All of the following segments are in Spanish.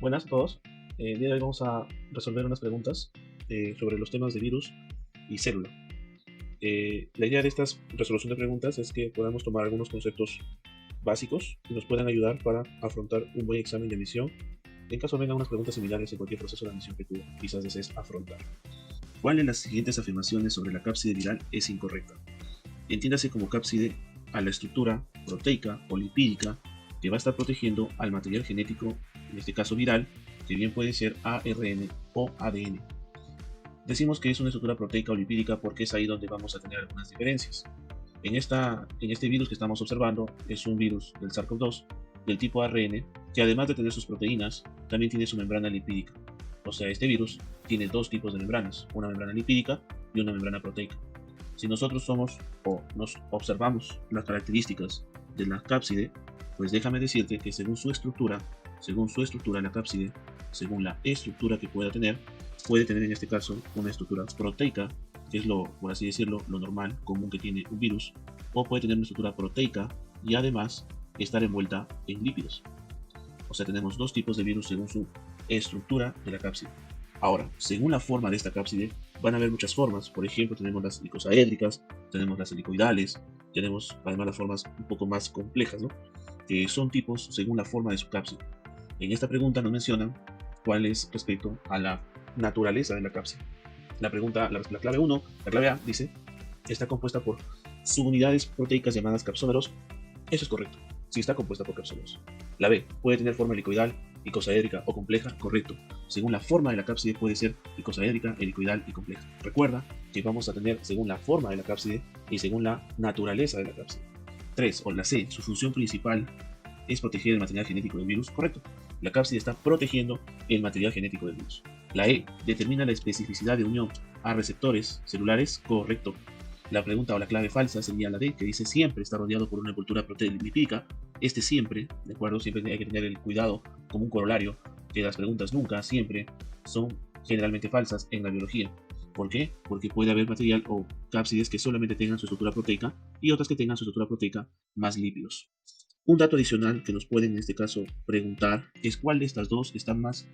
Buenas a todos. El día de hoy vamos a resolver unas preguntas sobre los temas de virus y célula. La idea de esta resolución de preguntas es que podamos tomar algunos conceptos básicos que nos puedan ayudar para afrontar un buen examen de admisión en caso vengan unas preguntas similares en cualquier proceso de admisión que tú quizás desees afrontar. ¿Cuál de las siguientes afirmaciones sobre la cápside viral es incorrecta? Entiéndase como cápside a la estructura proteica o lipídica que va a estar protegiendo al material genético, en este caso viral, que bien puede ser ARN o ADN. Decimos que es una estructura proteica o lipídica porque es ahí donde vamos a tener algunas diferencias. En este virus que estamos observando es un virus del SARS-CoV-2 del tipo ARN que además de tener sus proteínas, también tiene su membrana lipídica. O sea, este virus tiene dos tipos de membranas, una membrana lipídica y una membrana proteica. Si nosotros somos o nos observamos las características de la cápside, pues déjame decirte que según su estructura la cápside, según la estructura que puede tener en este caso una estructura proteica, que es lo, por así decirlo, lo normal, común que tiene un virus, o puede tener una estructura proteica y además estar envuelta en lípidos. O sea, tenemos dos tipos de virus según su estructura de la cápside. Ahora, según la forma de esta cápside, van a haber muchas formas. Por ejemplo, tenemos las icosaédricas, tenemos las helicoidales, tenemos además las formas un poco más complejas, ¿no? Que son tipos según la forma de su cápside. En esta pregunta nos mencionan cuál es respecto a la naturaleza de la cápside. La clave 1, la clave A, dice, está compuesta por subunidades proteicas llamadas capsómeros. Eso es correcto, si está compuesta por capsómeros. La B, puede tener forma helicoidal, icosaédrica o compleja, correcto. Según la forma de la cápside puede ser icosaédrica, helicoidal y compleja. Recuerda que vamos a tener según la forma de la cápside y según la naturaleza de la cápside. 3, o la C, su función principal es proteger el material genético del virus, correcto. La cápside está protegiendo el material genético del virus. La E, determina la especificidad de unión a receptores celulares, correcto. La pregunta o la clave falsa sería la D, que dice siempre está rodeado por una envoltura lipídica. Este siempre, ¿de acuerdo? Siempre hay que tener el cuidado como un corolario, que las preguntas nunca, siempre, son generalmente falsas en la biología. ¿Por qué? Porque puede haber material o cápsides que solamente tengan su estructura proteica y otras que tengan su estructura proteica más lípidos. Un dato adicional que nos pueden en este caso preguntar es cuál de estas dos está más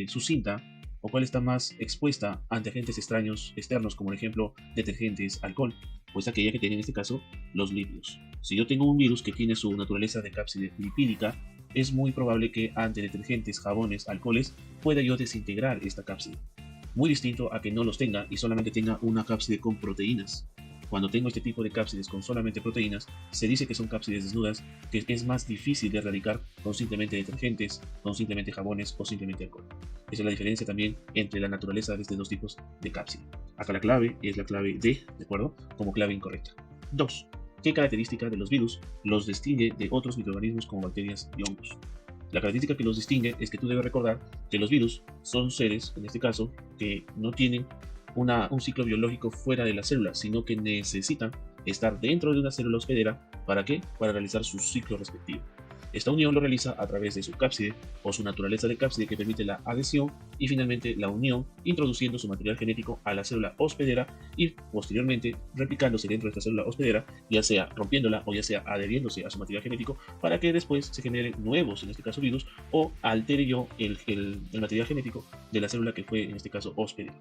sucinta o cuál está más expuesta ante agentes extraños externos, como por ejemplo detergentes, alcohol, pues aquella que tiene en este caso los lípidos. Si yo tengo un virus que tiene su naturaleza de cápside lipídica, es muy probable que ante detergentes, jabones, alcoholes, pueda yo desintegrar esta cápside. Muy distinto a que no los tenga y solamente tenga una cápside con proteínas. Cuando tengo este tipo de cápsides con solamente proteínas, se dice que son cápsides desnudas, que es más difícil de erradicar con simplemente detergentes, con simplemente jabones o simplemente alcohol. Esa es la diferencia también entre la naturaleza de estos dos tipos de cápside. Acá la clave es la clave D, ¿de acuerdo? Como clave incorrecta. 2. ¿Qué característica de los virus los distingue de otros microorganismos como bacterias y hongos? La característica que los distingue es que tú debes recordar que los virus son seres, en este caso, que no tienen un ciclo biológico fuera de la célula, sino que necesitan estar dentro de una célula hospedera. ¿Para qué? Para realizar su ciclo respectivo. Esta unión lo realiza a través de su cápside o su naturaleza de cápside que permite la adhesión y finalmente la unión introduciendo su material genético a la célula hospedera y posteriormente replicándose dentro de esta célula hospedera, ya sea rompiéndola o ya sea adheriéndose a su material genético para que después se generen nuevos, en este caso virus, o altere yo el material genético de la célula que fue en este caso hospedera.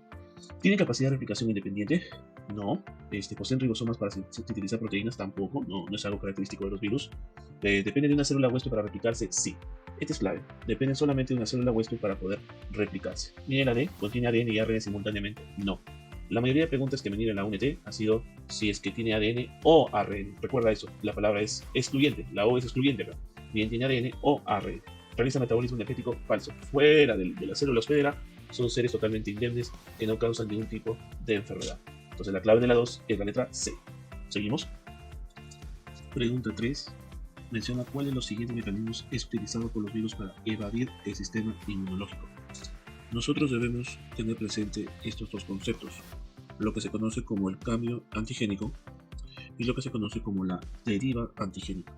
¿Tiene capacidad de replicación independiente? No. ¿Poseen ribosomas para sintetizar proteínas? Tampoco. No, no es algo característico de los virus. ¿Depende de una célula huésped para replicarse? Sí. Esta es clave. Depende solamente de una célula huésped para poder replicarse. ¿Y la D? ¿Contiene ADN y ARN simultáneamente? No. La mayoría de preguntas que me en la UNT ha sido si es que tiene ADN o ARN. Recuerda eso, la palabra es excluyente, la O es excluyente acá. Bien, tiene ADN o ARN. Realiza metabolismo energético falso. Fuera de la célula hospedera, son seres totalmente indemnes que no causan ningún tipo de enfermedad. Entonces la clave de la 2 es la letra C. Seguimos. Pregunta 3. Menciona cuál de los siguientes mecanismos es utilizado por los virus para evadir el sistema inmunológico. Nosotros debemos tener presente estos dos conceptos, lo que se conoce como el cambio antigénico y lo que se conoce como la deriva antigénica.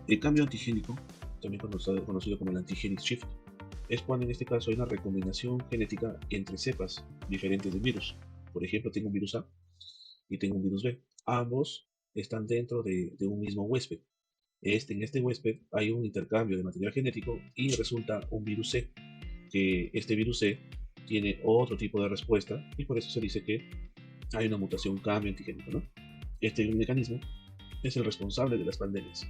El cambio antigénico, también conocido como el antigenic shift, es cuando en este caso hay una recombinación genética entre cepas diferentes del virus. Por ejemplo, tengo un virus A y tengo un virus B. Ambos están dentro de un mismo huésped. En este huésped hay un intercambio de material genético y resulta un virus C, que este virus C tiene otro tipo de respuesta y por eso se dice que hay una mutación, un cambio antigénico, ¿no? Este mecanismo es el responsable de las pandemias,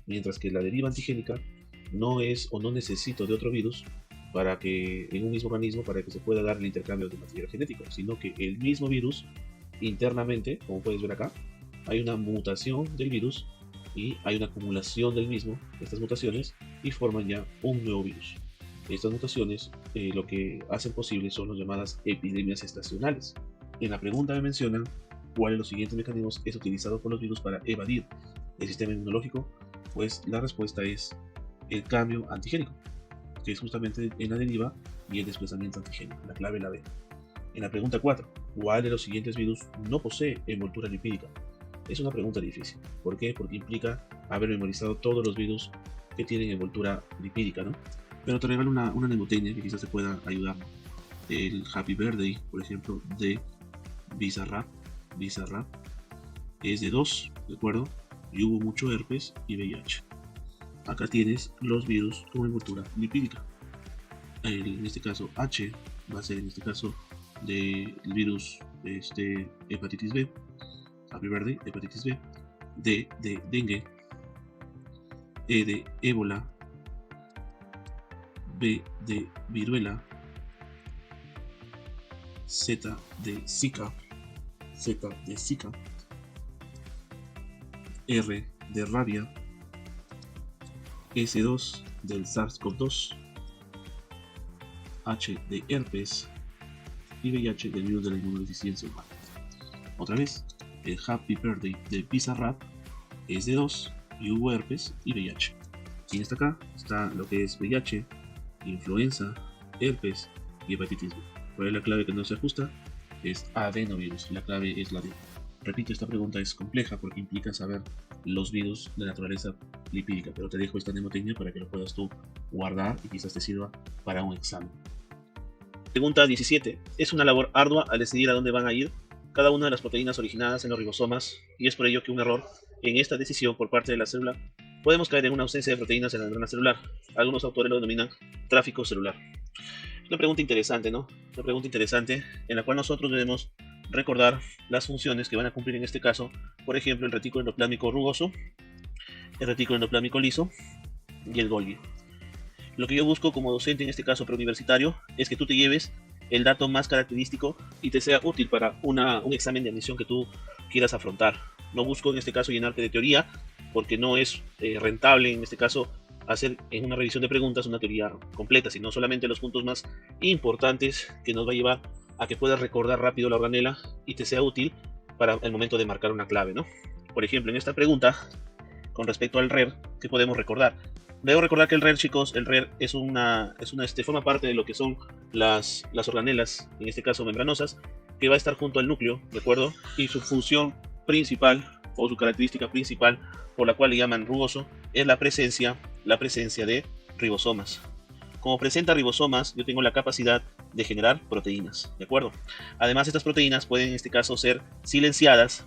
mientras que la deriva antigénica no es o no necesita de otro virus para que en un mismo organismo para que se pueda dar el intercambio de material genético, sino que el mismo virus internamente, como puedes ver acá, hay una mutación del virus y hay una acumulación del mismo, estas mutaciones, y forman ya un nuevo virus. Estas mutaciones lo que hacen posible son las llamadas epidemias estacionales. En la pregunta me mencionan cuál de los siguientes mecanismos es utilizado por los virus para evadir el sistema inmunológico. Pues la respuesta es el cambio antigénico, que es justamente en la deriva y el desplazamiento antigénico, la clave la B. En la pregunta 4, ¿cuál de los siguientes virus no posee envoltura lipídica? Es una pregunta difícil. ¿Por qué? Porque implica haber memorizado todos los virus que tienen envoltura lipídica, ¿no? Pero te regalo una mnemotecnia que quizás te pueda ayudar. El Happy Birthday, por ejemplo, de Bizarrap, es de 2, ¿de acuerdo? Y hubo mucho herpes y VIH. Acá tienes los virus con envoltura lipídica. En este caso H va a ser en este caso del virus hepatitis B, Happy Birthday, hepatitis B, D de dengue, E de ébola, B de viruela, Z de Zika, R de rabia, S2 del SARS-CoV-2, H de herpes y VIH del virus de la inmunodeficiencia humana. Otra vez, el Happy Birthday de Bizarrap es de 2 y hubo herpes y VIH. Y en acá está lo que es VIH, influenza, herpes y hepatitis B. ¿Cuál es la clave que no se ajusta? Es adenovirus. La clave es la D. Repito, esta pregunta es compleja porque implica saber los virus de naturaleza lipídica, pero te dejo esta mnemotecnia para que lo puedas tú guardar y quizás te sirva para un examen. Pregunta 17. Es una labor ardua al decidir a dónde van a ir cada una de las proteínas originadas en los ribosomas, y es por ello que un error en esta decisión por parte de la célula podemos caer en una ausencia de proteínas en la membrana celular. Algunos autores lo denominan tráfico celular. Una pregunta interesante, ¿no? Una pregunta interesante en la cual nosotros debemos recordar las funciones que van a cumplir en este caso, por ejemplo, el retículo endoplámico rugoso, el retículo endoplámico liso y el Golgi. Lo que yo busco como docente, en este caso preuniversitario, es que tú te lleves el dato más característico y te sea útil para un examen de admisión que tú quieras afrontar. No busco en este caso llenarte de teoría, porque no es rentable en este caso hacer en una revisión de preguntas una teoría completa, sino solamente los puntos más importantes que nos va a llevar a que puedas recordar rápido la organela y te sea útil para el momento de marcar una clave, ¿no? Por ejemplo, en esta pregunta, con respecto al RER, ¿qué podemos recordar? Debo recordar que el RER, chicos, el RER forma parte de lo que son las organelas, en este caso membranosas, que va a estar junto al núcleo, ¿de acuerdo? Y su función principal, o su característica principal, por la cual le llaman rugoso, es la presencia de ribosomas. Como presenta ribosomas, yo tengo la capacidad de generar proteínas, ¿de acuerdo? Además, estas proteínas pueden en este caso ser silenciadas,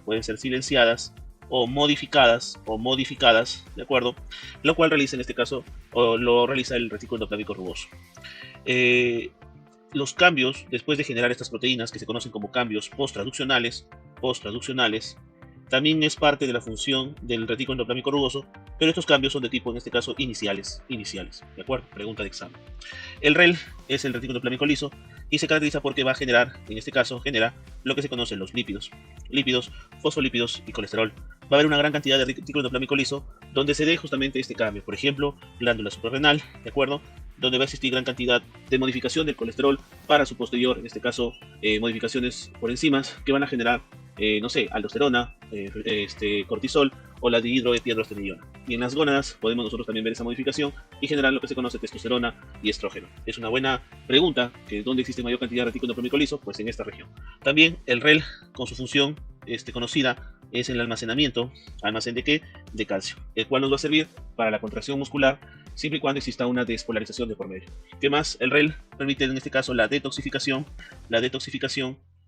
o modificadas, ¿de acuerdo? Lo cual realiza en este caso, o lo realiza el retículo endoplámico rugoso. Los cambios, después de generar estas proteínas, que se conocen como cambios posttraduccionales, también es parte de la función del retículo endoplámico rugoso, pero estos cambios son de tipo, en este caso, iniciales, ¿de acuerdo? Pregunta de examen. El REL es el retículo endoplámico liso y se caracteriza porque va a generar, en este caso, genera lo que se conocen los lípidos, fosfolípidos y colesterol. Va a haber una gran cantidad de retículo endoplámico liso donde se dé justamente este cambio, por ejemplo, glándula suprarrenal, ¿de acuerdo? Donde va a existir gran cantidad de modificación del colesterol para su posterior, en este caso, modificaciones por enzimas que van a generar no sé, aldosterona, cortisol o la dihidroepiandrosterona. Y en las gónadas podemos nosotros también ver esa modificación y generar lo que se conoce testosterona y estrógeno. Es una buena pregunta, que ¿dónde existe mayor cantidad de retículo endoplámico liso? Pues en esta región. También el REL, con su función conocida, es el almacenamiento, ¿almacén de qué? De calcio, el cual nos va a servir para la contracción muscular siempre y cuando exista una despolarización de por medio. ¿Qué más? El REL permite en este caso la detoxificación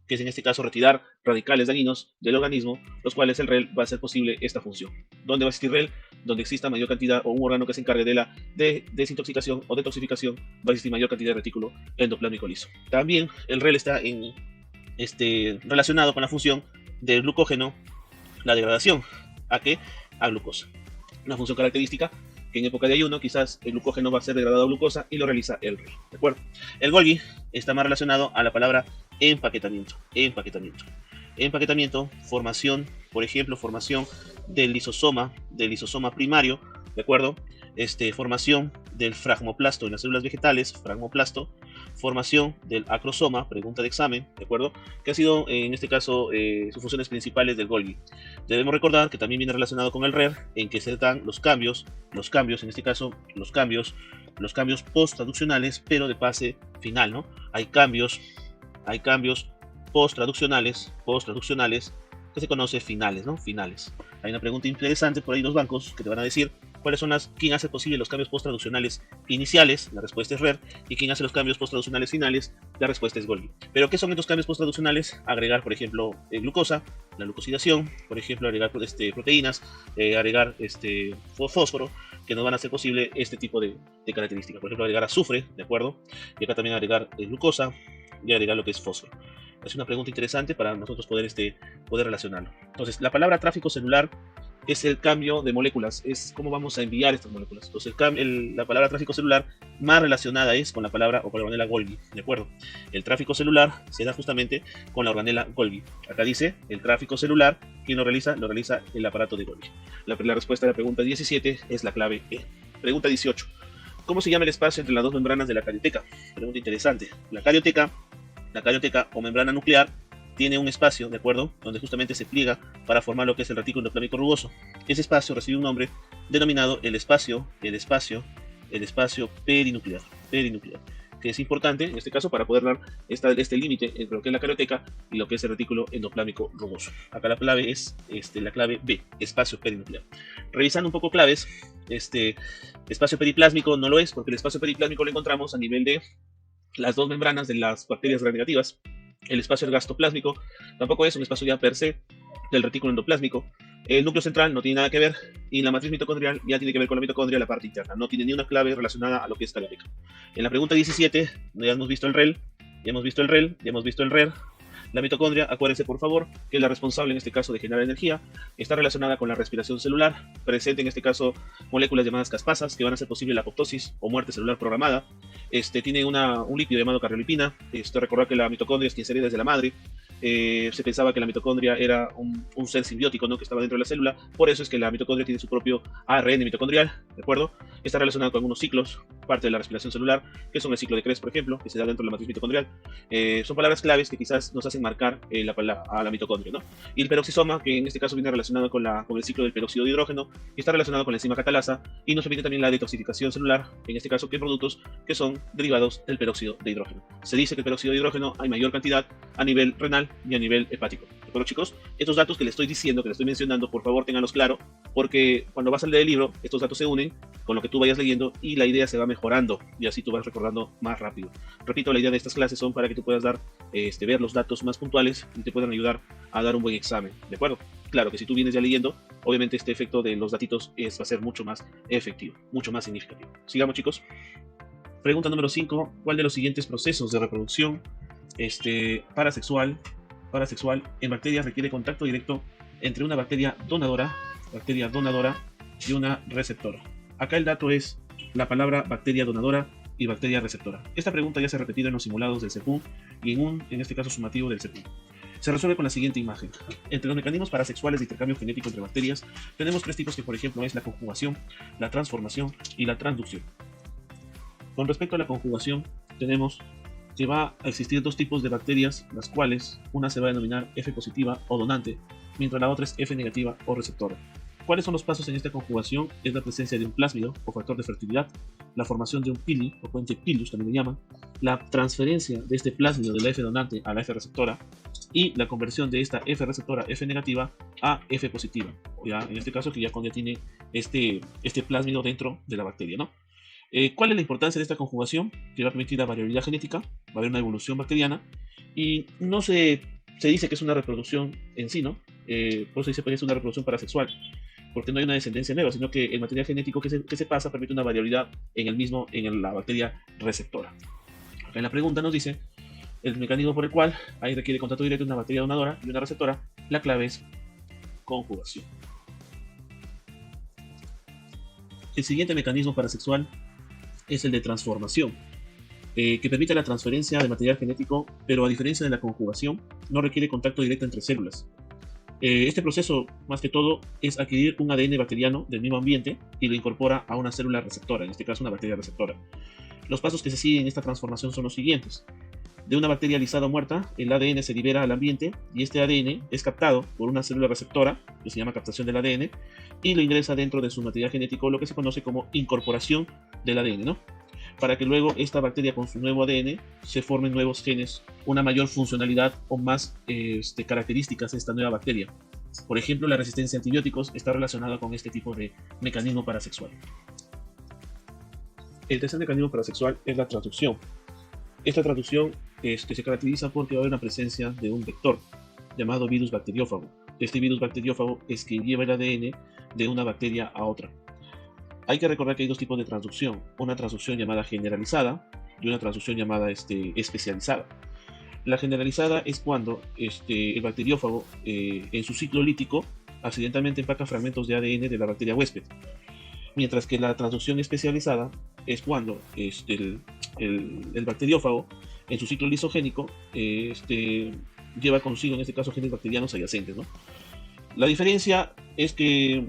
que es en este caso retirar radicales dañinos del organismo, los cuales el REL va a hacer posible esta función. ¿Dónde va a existir REL? Donde exista mayor cantidad o un órgano que se encargue de la desintoxicación o detoxificación, va a existir mayor cantidad de retículo endoplásmico liso. También el REL está relacionado con la función del glucógeno, la degradación, ¿a qué? A glucosa. Una función característica que en época de ayuno quizás el glucógeno va a ser degradado a glucosa y lo realiza el REL, ¿de acuerdo? El Golgi está más relacionado a la palabra empaquetamiento. Empaquetamiento, formación, por ejemplo, formación del lisosoma primario, ¿de acuerdo? Formación del fragmoplasto en las células vegetales, fragmoplasto, formación del acrosoma, pregunta de examen, ¿de acuerdo? Que ha sido, en este caso, sus funciones principales del Golgi. Debemos recordar que también viene relacionado con el RER, en que se dan los cambios, en este caso, los cambios post-traduccionales, pero de fase final, ¿no? Hay cambios post-traduccionales, que se conoce finales, ¿no? Finales. Hay una pregunta interesante por ahí en los bancos que te van a decir quién hace posible los cambios post-traduccionales iniciales, la respuesta es RER, y quién hace los cambios post-traduccionales finales, la respuesta es Golgi. Pero ¿qué son estos cambios post-traduccionales? Agregar, por ejemplo, glucosa, la glucosidación, por ejemplo, agregar proteínas, agregar fósforo, que nos van a hacer posible este tipo de características. Por ejemplo, agregar azufre, ¿de acuerdo? Y acá también agregar glucosa y agregar lo que es fósforo. Es una pregunta interesante para nosotros poder relacionarlo. Entonces, la palabra tráfico celular es el cambio de moléculas, es cómo vamos a enviar estas moléculas. Entonces, la palabra tráfico celular más relacionada es con la palabra o con la organela Golgi, ¿de acuerdo? El tráfico celular se da justamente con la organela Golgi. Acá dice, el tráfico celular, ¿quién lo realiza? Lo realiza el aparato de Golgi. La respuesta a la pregunta 17 es la clave E. Pregunta 18. ¿Cómo se llama el espacio entre las dos membranas de la carioteca? Pregunta interesante. La carioteca o membrana nuclear tiene un espacio, ¿de acuerdo? Donde justamente se pliega para formar lo que es el retículo endoplámico rugoso. Ese espacio recibe un nombre denominado el espacio perinuclear, que es importante en este caso para poder dar este límite entre lo que es la carioteca y lo que es el retículo endoplámico rugoso. Acá la clave es la clave B, espacio perinuclear. Revisando un poco claves, espacio periplásmico no lo es, porque el espacio periplásmico lo encontramos a nivel de las dos membranas de las bacterias gram-negativas. El espacio ergastoplásmico tampoco es un espacio ya per se del retículo endoplásmico. El núcleo central no tiene nada que ver y la matriz mitocondrial ya tiene que ver con la mitocondria, la parte interna. No tiene ni una clave relacionada a lo que es carioteca. En la pregunta 17 ya hemos visto el REL, ya hemos visto el RER. La mitocondria, acuérdense por favor, que es la responsable en este caso de generar energía, está relacionada con la respiración celular, presente en este caso moléculas llamadas caspasas que van a hacer posible la apoptosis o muerte celular programada. Tiene un lípido llamado carriolipina. Recordar que la mitocondria es quien se hereda desde la madre. Se pensaba que la mitocondria era un ser simbiótico, ¿no? Que estaba dentro de la célula. Por eso es que la mitocondria tiene su propio ARN mitocondrial, ¿de acuerdo? Está relacionado con algunos ciclos, parte de la respiración celular, que son el ciclo de Krebs, por ejemplo, que se da dentro de la matriz mitocondrial. Son palabras claves que quizás nos hacen marcar a la mitocondria, ¿no? Y el peroxisoma, que en este caso viene relacionado con el ciclo del peróxido de hidrógeno, y está relacionado con la enzima catalasa, y nos permite también la detoxificación celular, en este caso, que productos que son derivados del peróxido de hidrógeno. Se dice que el peróxido de hidrógeno hay mayor cantidad a nivel renal y a nivel hepático. ¿De acuerdo, chicos? Estos datos que les estoy diciendo, que les estoy mencionando, por favor, ténganlos claro, porque cuando vas a leer el libro, estos datos se unen con lo que tú vayas leyendo y la idea se va mejorando y así tú vas recordando más rápido. Repito, la idea de estas clases son para que tú puedas ver los datos más puntuales y te puedan ayudar a dar un buen examen, ¿de acuerdo? Claro que si tú vienes ya leyendo, obviamente este efecto de los datitos va a ser mucho más efectivo, mucho más significativo. Sigamos, chicos. Pregunta número 5. ¿Cuál de los siguientes procesos de reproducción parasexual en bacterias requiere contacto directo entre una bacteria donadora y una receptora? Acá el dato es la palabra bacteria donadora y bacteria receptora. Esta pregunta ya se ha repetido en los simulados del CEPUM y en este caso sumativo del CEPUM. Se resuelve con la siguiente imagen. Entre los mecanismos parasexuales de intercambio genético entre bacterias, tenemos tres tipos que, por ejemplo, es la conjugación, la transformación y la transducción. Con respecto a la conjugación, tenemos que va a existir dos tipos de bacterias, las cuales una se va a denominar F positiva o donante, mientras la otra es F negativa o receptora. ¿Cuáles son los pasos en esta conjugación? Es la presencia de un plásmido o factor de fertilidad, la formación de un pili o puente pilus también le llaman, la transferencia de este plásmido de la F donante a la F receptora y la conversión de esta F receptora F negativa a F positiva, o ya en este caso que ya tiene este plásmido dentro de la bacteria, ¿no? ¿Cuál es la importancia de esta conjugación? Que va a permitir la variabilidad genética, va a haber una evolución bacteriana y no se se dice que es una reproducción en sí, ¿no? Por eso dice que es una reproducción parasexual, porque no hay una descendencia nueva, sino que el material genético que se pasa permite una variabilidad en la bacteria receptora. Acá en la pregunta nos dice el mecanismo por el cual ahí requiere contacto directo una bacteria donadora y una receptora. La clave es conjugación. El siguiente mecanismo parasexual es el de transformación, que permite la transferencia de material genético, pero a diferencia de la conjugación, no requiere contacto directo entre células. Este proceso, más que todo, es adquirir un ADN bacteriano del mismo ambiente y lo incorpora a una célula receptora, en este caso una bacteria receptora. Los pasos que se siguen en esta transformación son los siguientes. De una bacteria lisada o muerta, el ADN se libera al ambiente y este ADN es captado por una célula receptora, que se llama captación del ADN, y lo ingresa dentro de su material genético, lo que se conoce como incorporación del ADN, ¿no? Para que luego esta bacteria con su nuevo ADN se formen nuevos genes, una mayor funcionalidad o más características de esta nueva bacteria. Por ejemplo, la resistencia a antibióticos está relacionada con este tipo de mecanismo parasexual. El tercer mecanismo parasexual es la transducción. Esta traducción se caracteriza porque va a haber una presencia de un vector llamado virus bacteriófago. Este virus bacteriófago es que lleva el ADN de una bacteria a otra. Hay que recordar que hay dos tipos de transducción, una transducción llamada generalizada y una transducción llamada especializada. La generalizada es cuando el bacteriófago en su ciclo lítico accidentalmente empaca fragmentos de ADN de la bacteria huésped, mientras que la transducción especializada es cuando el bacteriófago en su ciclo lisogénico lleva consigo, en este caso, genes bacterianos adyacentes, ¿no? La diferencia es que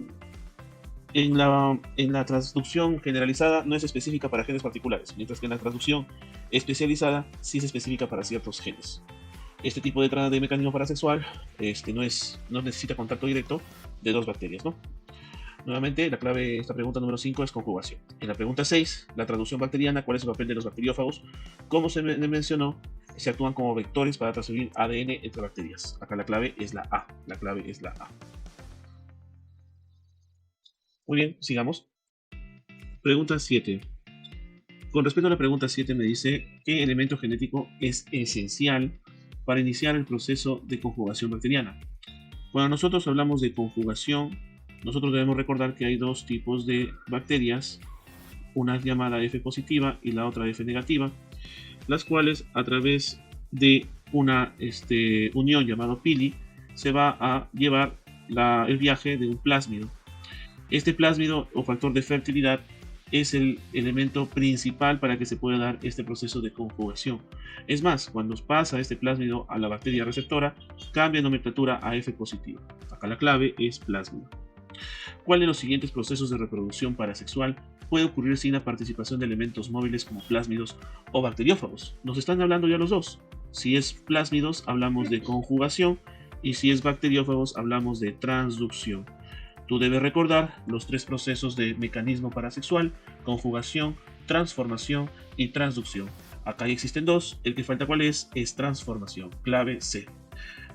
en la transducción generalizada no es específica para genes particulares, mientras que en la transducción especializada sí es específica para ciertos genes. Este tipo de mecanismo parasexual no necesita contacto directo de dos bacterias, ¿no? Nuevamente, la clave de esta pregunta número 5 es conjugación. En la pregunta 6, la traducción bacteriana, ¿cuál es el papel de los bacteriófagos? Como se mencionó, se actúan como vectores para transferir ADN entre bacterias. Acá la clave es la A. La clave es la A. Muy bien, sigamos. Pregunta 7. Con respecto a la pregunta 7 me dice ¿qué elemento genético es esencial para iniciar el proceso de conjugación bacteriana? Cuando nosotros hablamos de conjugación, nosotros debemos recordar que hay dos tipos de bacterias, una llamada F positiva y la otra F negativa, las cuales a través de una unión llamado pili se va a llevar el viaje de un plásmido. Este plásmido o factor de fertilidad es el elemento principal para que se pueda dar este proceso de conjugación. Es más, cuando pasa este plásmido a la bacteria receptora, cambia nomenclatura a F positiva. Acá la clave es plásmido. ¿Cuál de los siguientes procesos de reproducción parasexual puede ocurrir sin la participación de elementos móviles como plásmidos o bacteriófagos? Nos están hablando ya los dos. Si es plásmidos, hablamos de conjugación, y si es bacteriófagos, hablamos de transducción. Tú debes recordar los tres procesos de mecanismo parasexual: conjugación, transformación y transducción. Acá ya existen dos, el que falta cuál es transformación, clave C.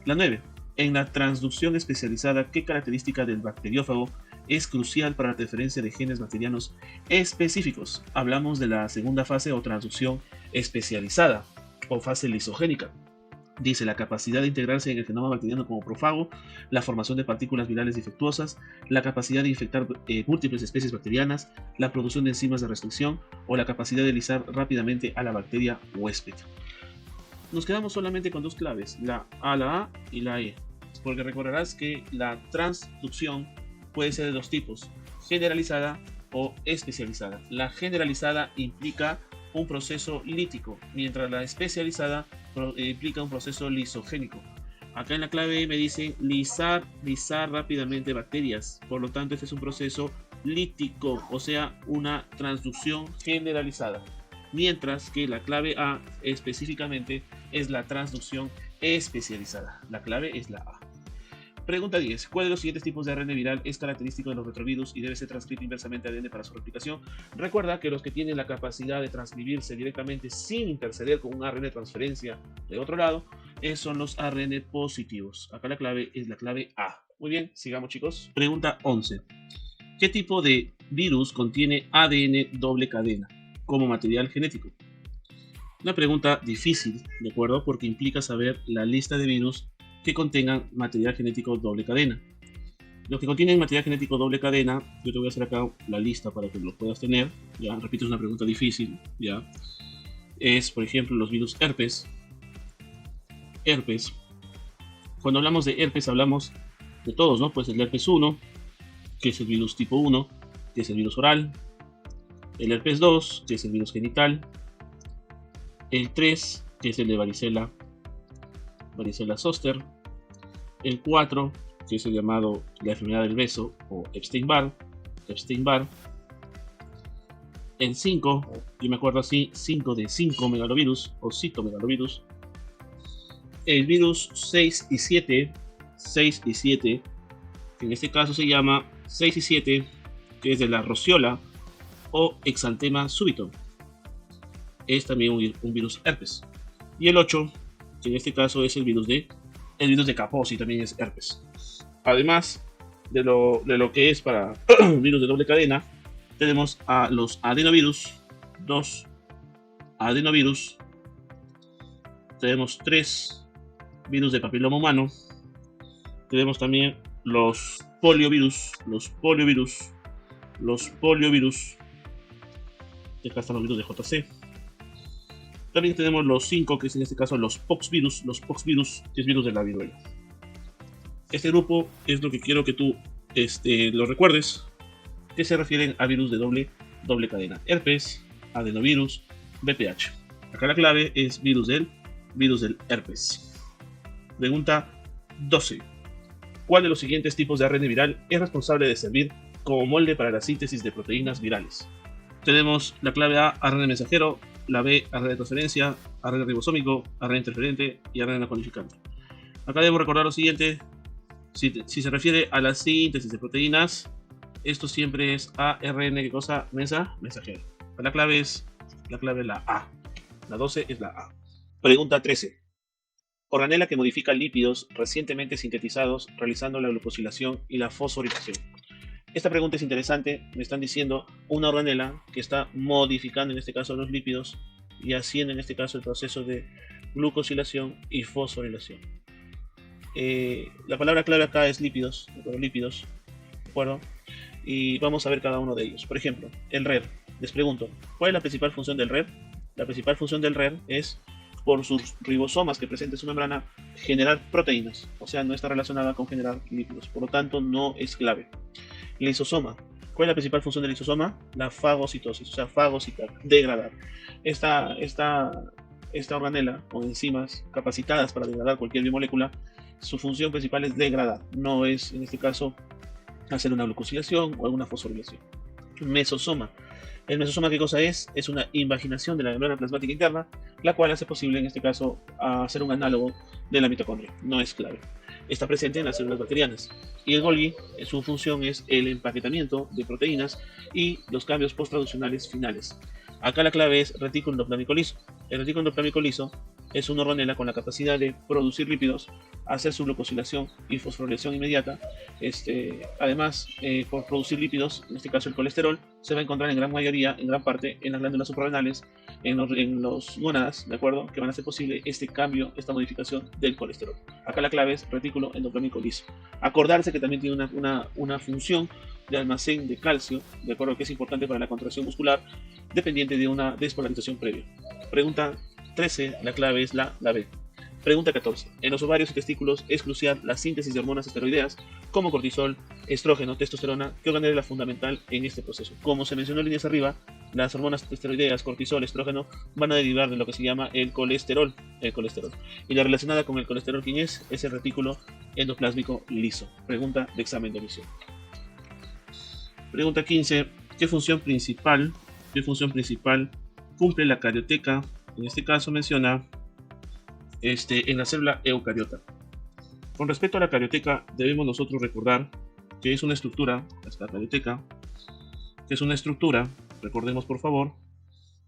La 9. En la transducción especializada, ¿qué característica del bacteriófago es crucial para la transferencia de genes bacterianos específicos? Hablamos de la segunda fase o transducción especializada o fase lisogénica. Dice la capacidad de integrarse en el genoma bacteriano como profago, la formación de partículas virales defectuosas, la capacidad de infectar múltiples especies bacterianas, la producción de enzimas de restricción o la capacidad de lisar rápidamente a la bacteria huésped. Nos quedamos solamente con dos claves, la A y la E, porque recordarás que la transducción puede ser de dos tipos, generalizada o especializada. La generalizada implica un proceso lítico, mientras la especializada implica un proceso lisogénico. Acá en la clave me dice lisar rápidamente bacterias, por lo tanto este es un proceso lítico, o sea, una transducción generalizada. Mientras que la clave A específicamente es la transducción especializada. La clave es la A. Pregunta 10. ¿Cuál de los siguientes tipos de ARN viral es característico de los retrovirus y debe ser transcrito inversamente a ADN para su replicación? Recuerda que los que tienen la capacidad de transcribirse directamente sin interceder con un ARN de transferencia de otro lado son los ARN positivos. Acá la clave es la clave A. Muy bien, sigamos chicos. Pregunta 11. ¿Qué tipo de virus contiene ADN doble cadena como material genético? Una pregunta difícil, ¿de acuerdo? Porque implica saber la lista de virus que contengan material genético doble cadena. Los que contienen material genético doble cadena, yo te voy a hacer acá la lista para que lo puedas tener. Ya, repito, es una pregunta difícil. Ya, es por ejemplo los virus herpes. Cuando hablamos de herpes hablamos de todos, ¿no? Pues el herpes 1, que es el virus tipo 1, que es el virus oral. El herpes 2, que es el virus genital. El 3, que es el de varicela zoster. El 4, que es el llamado la enfermedad del beso o Epstein-Barr. El 5, yo me acuerdo así, 5 de 5 megalovirus o citomegalovirus. El virus 6 y 7, que en este caso se llama 6 y 7, que es de la rociola o exantema súbito. Es también un virus herpes. Y el 8, que en este caso es el virus de Kaposi, también es herpes. Además de lo que es para virus de doble cadena, tenemos a los adenovirus, 2 adenovirus, tenemos 3 virus de papiloma humano, tenemos también los poliovirus, acá están los virus de JC. También tenemos los 5, que es en este caso los poxvirus, que es virus de la viruela. Este grupo es lo que quiero que tú lo recuerdes, que se refieren a virus de doble cadena: herpes, adenovirus, VPH. Acá la clave es virus del herpes. Pregunta 12. ¿Cuál de los siguientes tipos de ARN viral es responsable de servir como molde para la síntesis de proteínas virales? Tenemos la clave A, ARN mensajero; la B, ARN de transferencia; ARN ribosómico; ARN interferente y ARN codificante. Acá debemos recordar lo siguiente: si se refiere a la síntesis de proteínas, esto siempre es ARN, ¿qué cosa? Mensajero. La clave es la A. La 12 es la A. Pregunta 13. Organela que modifica lípidos recientemente sintetizados realizando la glucosilación y la fosforilación. Esta pregunta es interesante. Me están diciendo una organela que está modificando en este caso los lípidos y haciendo en este caso el proceso de glucosilación y fosforilación. La palabra clave acá es lípidos, ¿de acuerdo? Y vamos a ver cada uno de ellos. Por ejemplo, el RER. Les pregunto, ¿cuál es la principal función del RER? La principal función del RER es, por sus ribosomas que presenta en su membrana, generar proteínas. O sea, no está relacionada con generar lípidos. Por lo tanto, no es clave. Lisosoma. ¿Cuál es la principal función del lisosoma? La fagocitosis, o sea, fagocitar, degradar. Esta organela con enzimas capacitadas para degradar cualquier biomolécula, su función principal es degradar, no es en este caso hacer una glucosilación o alguna fosforilación. Mesosoma. El mesosoma, ¿qué cosa es? Es una invaginación de la membrana plasmática interna, la cual hace posible en este caso hacer un análogo de la mitocondria. No es clave. Está presente en las células bacterianas. Y el Golgi, su función es el empaquetamiento de proteínas y los cambios posttraduccionales finales. Acá la clave es retículo endoplámico liso. El retículo endoplámico liso es una organela con la capacidad de producir lípidos, hacer su glucosilación y fosforilación inmediata. Además, por producir lípidos, en este caso el colesterol, se va a encontrar en gran mayoría, en gran parte, en las glándulas suprarrenales, en los gónadas, ¿de acuerdo? Que van a hacer posible este cambio, esta modificación del colesterol. Acá la clave es retículo endoplámico liso. Acordarse que también tiene una función de almacén de calcio, de acuerdo, que es importante para la contracción muscular, dependiente de una despolarización previa. Pregunta 13, la clave es la B. Pregunta 14. En los ovarios y testículos es crucial la síntesis de hormonas esteroideas como cortisol, estrógeno, testosterona, que organela fundamental en este proceso. Como se mencionó en líneas arriba, las hormonas esteroideas, cortisol, estrógeno, van a derivar de lo que se llama el colesterol. Y la relacionada con el colesterol, ¿quién es? Es el retículo endoplásmico liso. Pregunta de examen de admisión. Pregunta 15. ¿Qué función principal cumple la carioteca? En este caso menciona en la célula eucariota. Con respecto a la carioteca, debemos nosotros recordar que es una estructura, esta carioteca, que es una estructura, recordemos por favor,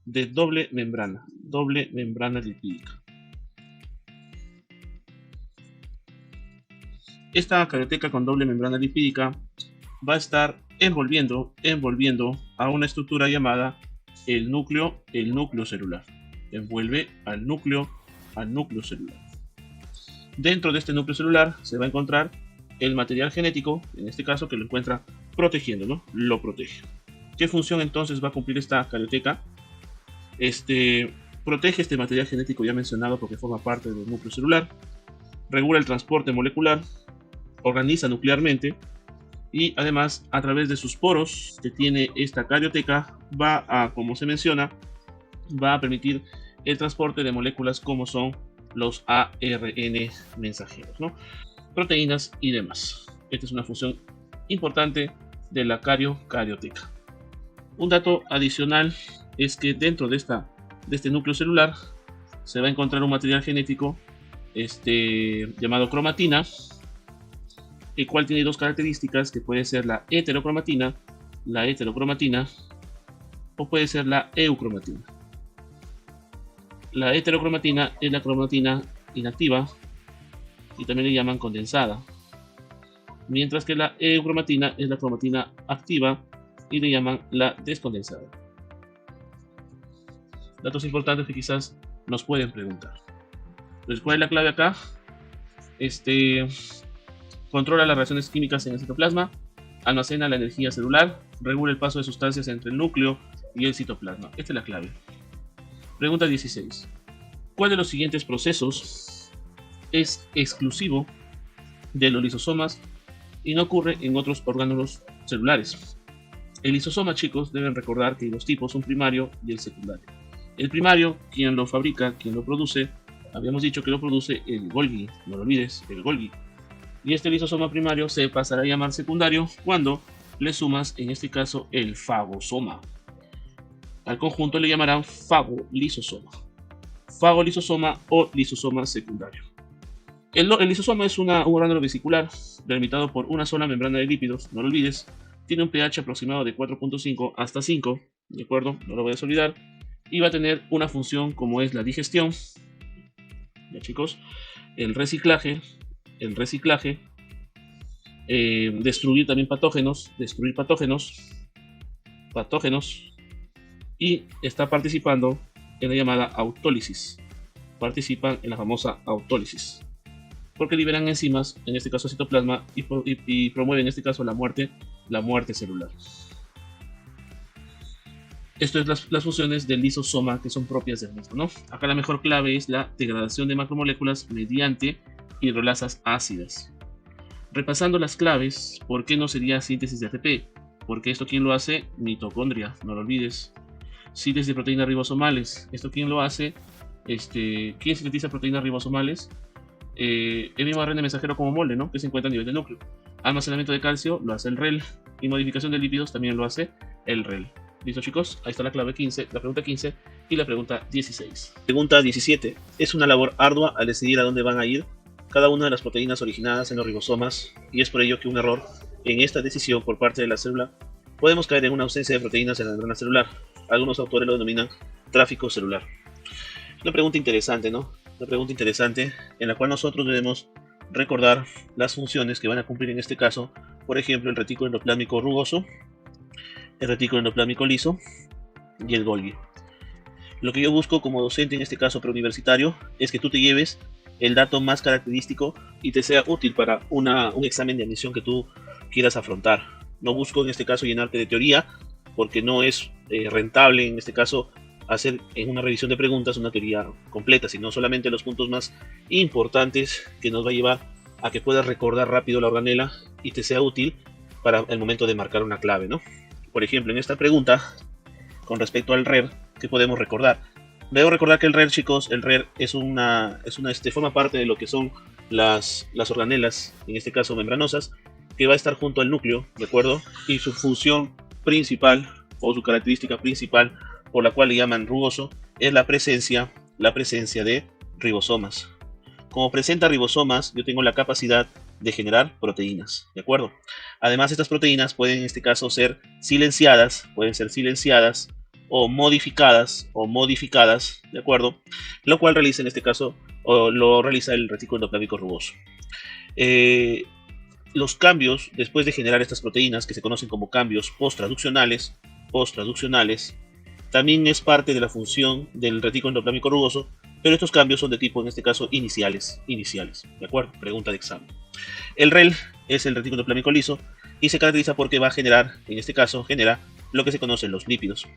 de doble membrana lipídica. Esta carioteca con doble membrana lipídica va a estar envolviendo a una estructura llamada el núcleo celular. Envuelve al núcleo celular. Dentro de este núcleo celular se va a encontrar el material genético, en este caso que lo encuentra protegiendo, ¿no? Lo protege. ¿Qué función entonces va a cumplir esta carioteca? Protege este material genético ya mencionado porque forma parte del núcleo celular, regula el transporte molecular, organiza nuclearmente y además a través de sus poros que tiene esta carioteca va a, como se menciona, va a permitir el transporte de moléculas como son los ARN mensajeros, ¿no? Proteínas y demás. Esta es una función importante de la carioteca. Un dato adicional es que dentro de este núcleo celular se va a encontrar un material genético llamado cromatina, el cual tiene dos características, que puede ser la heterocromatina o puede ser la eucromatina. La heterocromatina es la cromatina inactiva y también le llaman condensada, mientras que la eucromatina es la cromatina activa y le llaman la descondensada. Datos importantes que quizás nos pueden preguntar. Entonces, ¿cuál es la clave acá? Controla las reacciones químicas en el citoplasma, almacena la energía celular, regula el paso de sustancias entre el núcleo y el citoplasma. Esta es la clave. Pregunta 16. ¿Cuál de los siguientes procesos es exclusivo de los lisosomas y no ocurre en otros órganos celulares? El lisosoma, chicos, deben recordar que hay dos tipos, un primario y el secundario. El primario, quien lo fabrica, quien lo produce, habíamos dicho que lo produce el Golgi, no lo olvides, el Golgi. Y este lisosoma primario se pasará a llamar secundario cuando le sumas, en este caso, el fagosoma. Al conjunto le llamarán fagolisosoma. Fagolisosoma o lisosoma secundario. El lisosoma es un orgánulo vesicular delimitado por una sola membrana de lípidos, no lo olvides. Tiene un pH aproximado de 4.5 hasta 5, ¿de acuerdo? No lo voy a olvidar. Y va a tener una función como es la digestión, ya chicos, el reciclaje, destruir también patógenos, y está participando en la llamada autólisis. Participan en la famosa autólisis, porque liberan enzimas, en este caso citoplasma, y promueven en este caso la muerte celular. Esto es las funciones del lisosoma que son propias del mismo, ¿no? Acá la mejor clave es la degradación de macromoléculas mediante hidrolasas ácidas. Repasando las claves, ¿por qué no sería síntesis de ATP? Porque esto, ¿quién lo hace? Mitocondria, no lo olvides. Síntesis de proteínas ribosomales, ¿esto quién lo hace? ¿Quién sintetiza proteínas ribosomales? El mismo ARN mensajero como molde, ¿no? Que se encuentra a nivel del núcleo. Almacenamiento de calcio lo hace el REL, y modificación de lípidos también lo hace el REL. ¿Listo, chicos? Ahí está la clave 15, la pregunta 15 y la pregunta 16. Pregunta 17. Es una labor ardua al decidir a dónde van a ir cada una de las proteínas originadas en los ribosomas, y es por ello que un error en esta decisión por parte de la célula podemos caer en una ausencia de proteínas en la membrana celular. Algunos autores lo denominan tráfico celular. Una pregunta interesante, ¿no? Una pregunta interesante en la cual nosotros debemos recordar las funciones que van a cumplir en este caso, por ejemplo, el retículo endoplásmico rugoso, el retículo endoplásmico liso y el Golgi. Lo que yo busco como docente, en este caso preuniversitario, es que tú te lleves el dato más característico y te sea útil para un examen de admisión que tú quieras afrontar. No busco en este caso llenarte de teoría, porque no es rentable en este caso hacer en una revisión de preguntas una teoría completa, sino solamente los puntos más importantes que nos va a llevar a que puedas recordar rápido la organela y te sea útil para el momento de marcar una clave, ¿no? Por ejemplo, en esta pregunta, con respecto al RER, ¿qué podemos recordar? Debo recordar que el RER, chicos, el RER forma parte de lo que son las organelas, en este caso membranosas, que va a estar junto al núcleo, ¿de acuerdo? Y su función principal, o su característica principal, por la cual le llaman rugoso, es la presencia de ribosomas. Como presenta ribosomas, yo tengo la capacidad de generar proteínas, ¿de acuerdo? Además, estas proteínas pueden en este caso ser silenciadas o modificadas, ¿de acuerdo? Lo cual realiza en este caso, o lo realiza el retículo endoplásmico rugoso. Los cambios después de generar estas proteínas, que se conocen como cambios posttraduccionales, también es parte de la función del retículo endoplásmico rugoso, pero estos cambios son de tipo, en este caso, iniciales, ¿de acuerdo? Pregunta de examen. El REL es el retículo endoplámico liso y se caracteriza porque va a generar, en este caso, genera lo que se conocen los lípidos,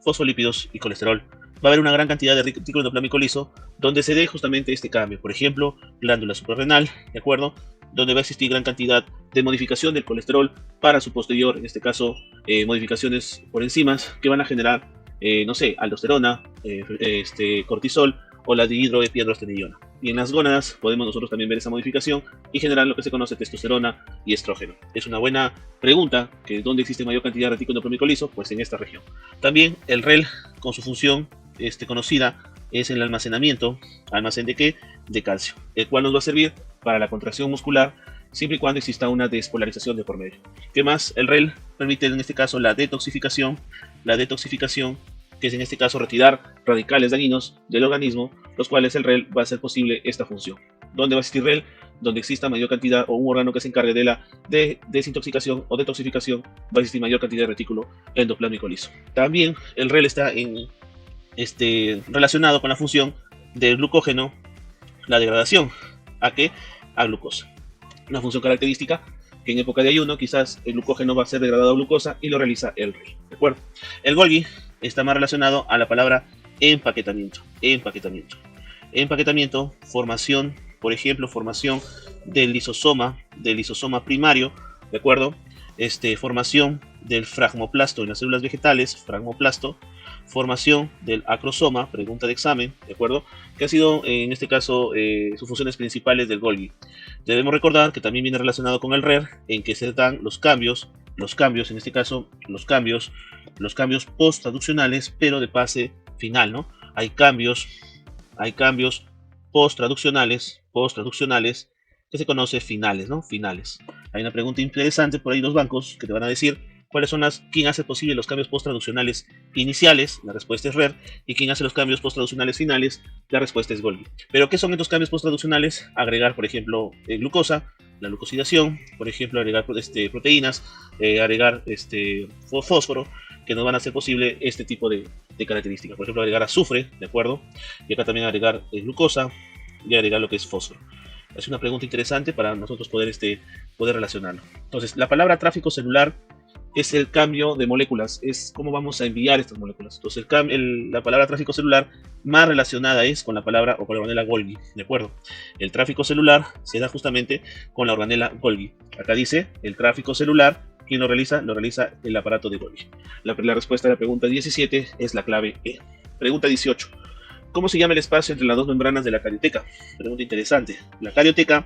fosfolípidos y colesterol. Va a haber una gran cantidad de retículo endoplámico liso donde se dé justamente este cambio. Por ejemplo, glándula suprarrenal, ¿de acuerdo? Donde va a existir gran cantidad de modificación del colesterol para su posterior, en este caso, modificaciones por enzimas que van a generar, no sé, aldosterona, cortisol o la dihidroepiandrosterona. Y en las gónadas podemos nosotros también ver esa modificación y generar lo que se conoce testosterona y estrógeno. Es una buena pregunta, que ¿dónde existe mayor cantidad de retículo endoplámico liso? Pues en esta región. También el REL, con su función conocida, es el almacenamiento. ¿Almacén de qué? De calcio, el cual nos va a servir para la contracción muscular siempre y cuando exista una despolarización de por medio. ¿Qué más? El REL permite en este caso la detoxificación, que es en este caso retirar radicales dañinos del organismo, los cuales el REL va a hacer posible esta función. ¿Dónde va a existir REL? Donde exista mayor cantidad o un órgano que se encargue de la desintoxicación o detoxificación, va a existir mayor cantidad de retículo endoplámico liso. También el REL está relacionado con la función del glucógeno, la degradación, ¿a qué? A glucosa. Una función característica que en época de ayuno quizás el glucógeno va a ser degradado a glucosa y lo realiza el REL, ¿de acuerdo? El Golgi está más relacionado a la palabra empaquetamiento. Empaquetamiento, formación, por ejemplo, formación del lisosoma primario, ¿de acuerdo? Formación del fragmoplasto en las células vegetales, fragmoplasto, formación del acrosoma, pregunta de examen, ¿de acuerdo? Que ha sido, en este caso, sus funciones principales del Golgi. Debemos recordar que también viene relacionado con el RER, en que se dan los cambios, en este caso, los cambios post-traduccionales, pero de fase final, ¿no? Hay cambios post-traduccionales, que se conoce finales, ¿no? Finales. Hay una pregunta interesante por ahí, dos bancos, que te van a decir quién hace posible los cambios post-traduccionales iniciales, la respuesta es RER, y quién hace los cambios post-traducionales finales, la respuesta es Golgi. Pero ¿qué son estos cambios post-traducionales? Agregar, por ejemplo, glucosa, la glucosidación, por ejemplo, agregar proteínas, agregar fósforo, que nos van a hacer posible este tipo de características. Por ejemplo, agregar azufre, ¿de acuerdo? Y acá también agregar glucosa y agregar lo que es fósforo. Es una pregunta interesante para nosotros poder relacionarlo. Entonces, la palabra tráfico celular es el cambio de moléculas, es cómo vamos a enviar estas moléculas. Entonces, la palabra tráfico celular más relacionada es con la palabra o con la organela Golgi, ¿de acuerdo? El tráfico celular se da justamente con la organela Golgi. Acá dice, el tráfico celular, ¿quién lo realiza? Lo realiza el aparato de Golgi. La respuesta a la pregunta 17 es la clave E. Pregunta 18. ¿Cómo se llama el espacio entre las dos membranas de la carioteca? Pregunta interesante. La carioteca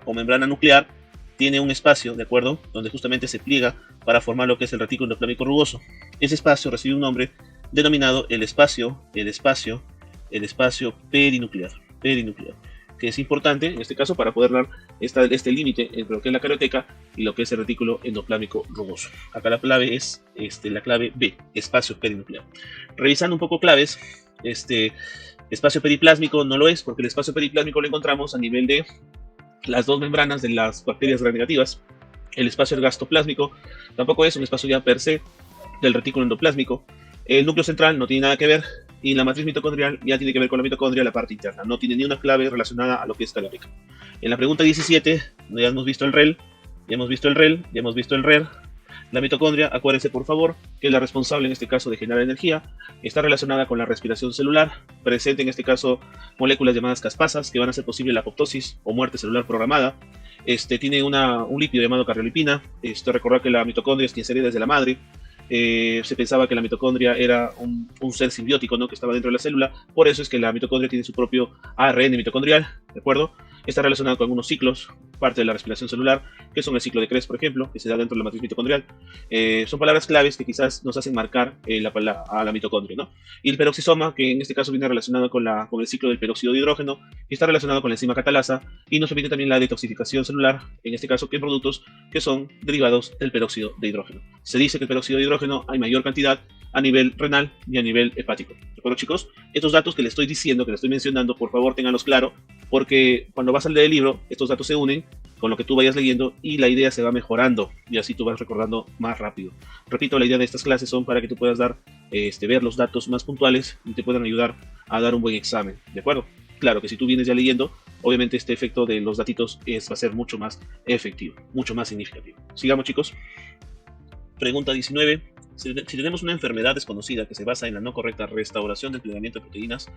o membrana nuclear tiene un espacio, ¿de acuerdo? Donde justamente se pliega para formar lo que es el retículo endoplámico rugoso. Ese espacio recibe un nombre denominado el espacio perinuclear, que es importante en este caso para poder dar este límite entre lo que es la carioteca y lo que es el retículo endoplámico rugoso. Acá la clave es la clave B, espacio perinuclear. Revisando un poco claves, espacio periplásmico no lo es, porque el espacio periplásmico lo encontramos a nivel de las dos membranas de las bacterias gram negativas. El espacio ergastoplásmico tampoco es un espacio ya per se del retículo endoplásmico. El núcleo central no tiene nada que ver, y la matriz mitocondrial ya tiene que ver con la mitocondria, la parte interna. No tiene ni una clave relacionada a lo que es carioteca. En la pregunta 17 ya hemos visto el REL, ya hemos visto el RER. La mitocondria, acuérdense por favor, que es la responsable en este caso de generar energía, está relacionada con la respiración celular, presente en este caso moléculas llamadas caspasas que van a hacer posible la apoptosis o muerte celular programada. Tiene un lípido llamado carriolipina. Recordar que la mitocondria es quien se hereda desde la madre. Se pensaba que la mitocondria era un ser simbiótico, ¿no? Que estaba dentro de la célula. Por eso es que la mitocondria tiene su propio ARN mitocondrial, ¿de acuerdo? Está relacionado con algunos ciclos, parte de la respiración celular, que son el ciclo de Krebs, por ejemplo, que se da dentro de la matriz mitocondrial. Son palabras claves que quizás nos hacen marcar a la mitocondria, ¿no? Y el peroxisoma, que en este caso viene relacionado con el ciclo del peróxido de hidrógeno, y está relacionado con la enzima catalasa, y nos permite también la detoxificación celular, en este caso, que productos que son derivados del peróxido de hidrógeno. Se dice que el peróxido de hidrógeno hay mayor cantidad a nivel renal y a nivel hepático. ¿De acuerdo, chicos? Estos datos que les estoy diciendo, que les estoy mencionando, por favor, ténganlos claro, porque cuando vas a leer el libro, estos datos se unen con lo que tú vayas leyendo y la idea se va mejorando y así tú vas recordando más rápido. Repito, la idea de estas clases son para que tú puedas ver los datos más puntuales y te puedan ayudar a dar un buen examen, ¿de acuerdo? Claro que si tú vienes ya leyendo, obviamente este efecto de los datitos va a ser mucho más efectivo, mucho más significativo. Sigamos, chicos. Pregunta 19. Si tenemos una enfermedad desconocida que se basa en la no correcta restauración del plegamiento de proteínas,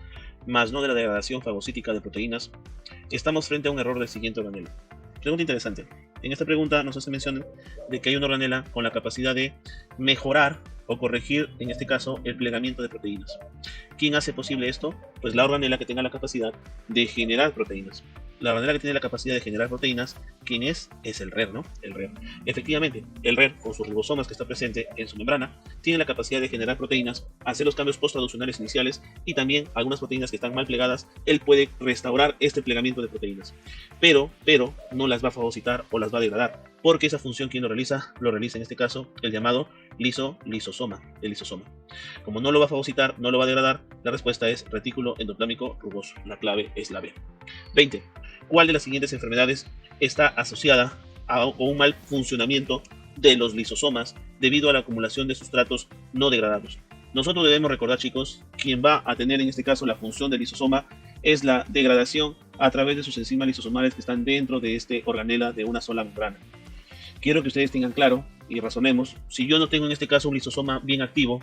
más no de la degradación fagocítica de proteínas, estamos frente a un error del siguiente organela. Pregunta interesante. En esta pregunta nos hace mención de que hay una organela con la capacidad de mejorar o corregir, en este caso, el plegamiento de proteínas. ¿Quién hace posible esto? Pues la organela que tenga la capacidad de generar proteínas. La organela que tiene la capacidad de generar proteínas, ¿quién es? Es el RER, ¿no? El RER. Efectivamente, el RER, con sus ribosomas que está presente en su membrana, tiene la capacidad de generar proteínas, hacer los cambios posttraduccionales iniciales y también algunas proteínas que están mal plegadas, él puede restaurar este plegamiento de proteínas. Pero no las va a fagocitar o las va a degradar, porque esa función, ¿quién lo realiza? Lo realiza en este caso el llamado lisosoma, el lisosoma. Como no lo va a fagocitar, no lo va a degradar, la respuesta es retículo endoplámico rugoso. La clave es la B. 20. ¿Cuál de las siguientes enfermedades está asociada a un mal funcionamiento de los lisosomas debido a la acumulación de sustratos no degradados? Nosotros debemos recordar, chicos, quien va a tener en este caso la función del lisosoma es la degradación a través de sus enzimas lisosomales que están dentro de este organela de una sola membrana. Quiero que ustedes tengan claro y razonemos, si yo no tengo en este caso un lisosoma bien activo,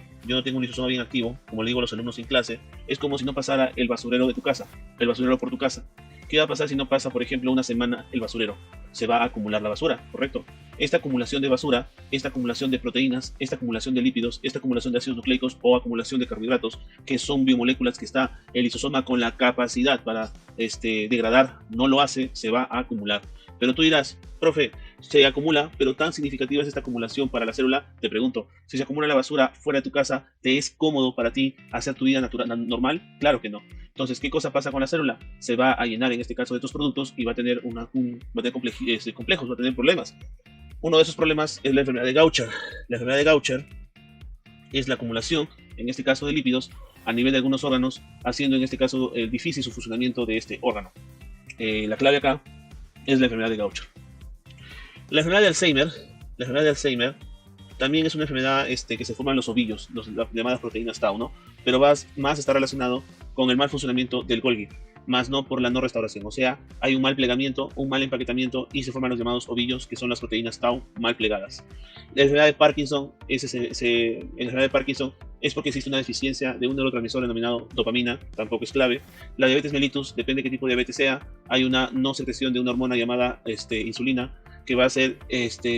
como le digo a los alumnos en clase, es como si no pasara el basurero de tu casa, el basurero por tu casa. ¿Qué va a pasar si no pasa, por ejemplo, una semana el basurero? Se va a acumular la basura, ¿correcto? Esta acumulación de basura, esta acumulación de proteínas, esta acumulación de lípidos, esta acumulación de ácidos nucleicos o acumulación de carbohidratos, que son biomoléculas que está el lisosoma con la capacidad para degradar, no lo hace, se va a acumular. Pero tú dirás, profe, se acumula, pero tan significativa es esta acumulación para la célula. Te pregunto, si se acumula la basura fuera de tu casa, ¿te es cómodo para ti hacer tu vida normal? Claro que no. Entonces, ¿qué cosa pasa con la célula? Se va a llenar en este caso de estos productos y va a tener, complejos, va a tener problemas. Uno de esos problemas es la enfermedad de Gaucher. La enfermedad de Gaucher es la acumulación, en este caso de lípidos, a nivel de algunos órganos, haciendo en este caso difícil su funcionamiento de este órgano. La clave acá es la enfermedad de Gaucher. La enfermedad de Alzheimer también es una enfermedad que se forma en los ovillos, las llamadas proteínas tau, ¿no? Pero más está relacionado con el mal funcionamiento del Golgi, más no por la no restauración. O sea, hay un mal plegamiento, un mal empaquetamiento y se forman los llamados ovillos, que son las proteínas tau mal plegadas. La enfermedad de Parkinson es porque existe una deficiencia de un neurotransmisor denominado dopamina, tampoco es clave. La diabetes mellitus, depende de qué tipo de diabetes sea, hay una no secreción de una hormona llamada insulina, que va a hacer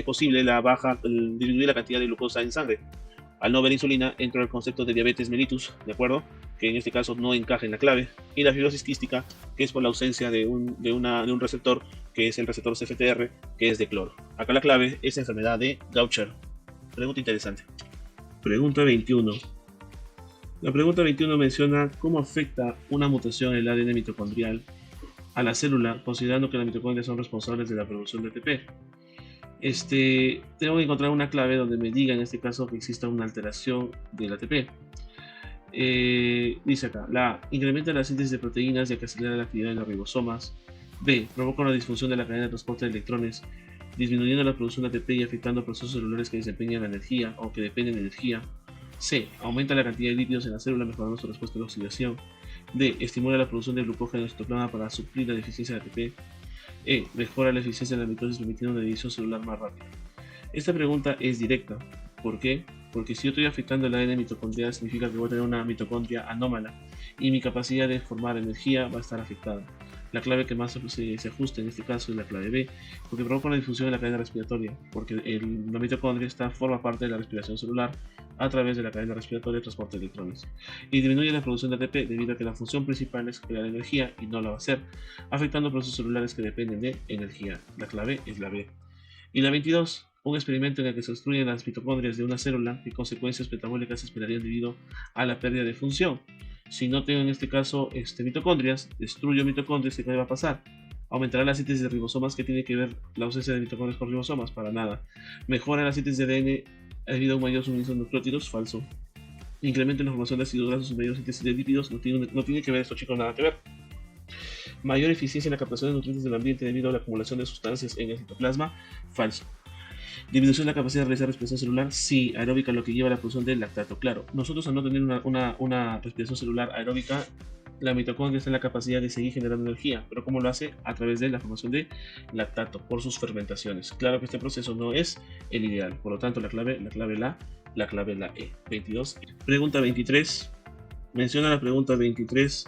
posible disminuir la cantidad de glucosa en sangre. Al no haber insulina, entra el concepto de diabetes mellitus, ¿de acuerdo? Que en este caso no encaja en la clave. Y la fibrosis quística, que es por la ausencia de un receptor, que es el receptor CFTR, que es de cloro. Acá la clave es enfermedad de Gaucher. Pregunta interesante. Pregunta 21. La pregunta 21 menciona cómo afecta una mutación en el ADN mitocondrial a la célula, considerando que las mitocondrias son responsables de la producción de ATP. Tengo que encontrar una clave donde me diga en este caso que exista una alteración del ATP. Dice acá, la incrementa la síntesis de proteínas ya que acelera la actividad de los ribosomas. B, provoca una disfunción de la cadena de transporte de electrones, disminuyendo la producción de ATP y afectando procesos celulares que desempeñan la energía o que dependen de energía. C, aumenta la cantidad de lípidos en la célula mejorando su respuesta a la oxidación. D, estimula la producción de glucógeno en el citoplasma para suplir la deficiencia de ATP. E, mejora la eficiencia de la mitosis permitiendo una división celular más rápida. Esta pregunta es directa. ¿Por qué? Porque si yo estoy afectando el ADN mitocondrial significa que voy a tener una mitocondria anómala y mi capacidad de formar energía va a estar afectada. La clave que más se ajusta en este caso es la clave B, porque provoca una difusión de la cadena respiratoria, porque la mitocondria forma parte de la respiración celular a través de la cadena respiratoria de transporte de electrones, y disminuye la producción de ATP debido a que la función principal es crear energía y no la va a hacer, afectando procesos celulares que dependen de energía. La clave es la B. Y la 22. Un experimento en el que se destruyen las mitocondrias de una célula y consecuencias metabólicas se esperarían debido a la pérdida de función. Si no tengo en este caso mitocondrias, destruyo mitocondrias, ¿qué va a pasar? Aumentará la síntesis de ribosomas. ¿Qué tiene que ver la ausencia de mitocondrias con ribosomas? Para nada. Mejora la síntesis de ADN debido a un mayor suministro de nucleótidos. Falso. Incrementa la formación de ácidos grasos y mayor síntesis de lípidos. No tiene que ver esto, chicos, nada que ver. Mayor eficiencia en la captación de nutrientes del ambiente debido a la acumulación de sustancias en el citoplasma. Falso. Disminución de la capacidad de realizar respiración celular, sí, aeróbica, lo que lleva a la producción del lactato. Claro, nosotros al no tener una respiración celular aeróbica, La mitocondria está en la capacidad de seguir generando energía, pero ¿cómo lo hace? A través de la formación de lactato por sus fermentaciones. Claro que este proceso no es el ideal, por lo tanto la clave la E. 22. Pregunta 23. Menciona la pregunta 23.